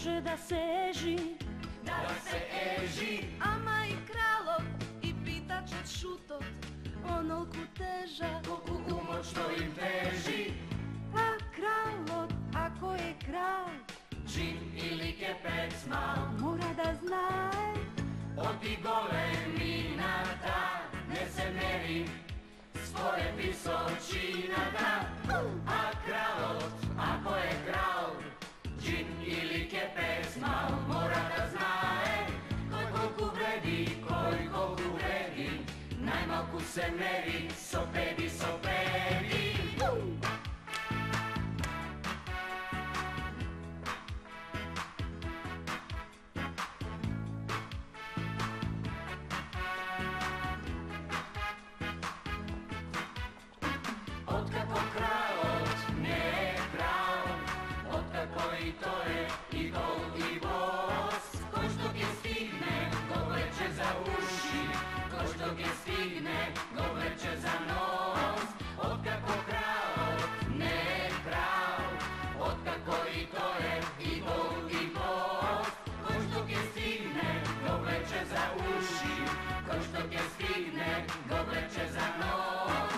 može da se eži, da se eži. Ama i kralov i pitačet šutot, onolku teža, Koliko umoć što im teži. Pa kralot, ako je kralj, Džin ili kepec mal, mora da znaje. od tih goleminata ne se meri svoje visočinata. A kralot, ako je kralj, džin ili kepec mal, mora da znaje koliko vredi, koliko vredi, najmalku se meri, sopedi, sopedi. Otkako kralot ne je kralj, otkako i to je idol i boss, ko što ga stigne, go vleče za uši, ko što ga stigne, go vleče za nos. Otkako kralot ne je kralj, otkako i to je idol i boss, ko što ga stigne, go vleče za uši, ko što ga stigne, go vleče za nos.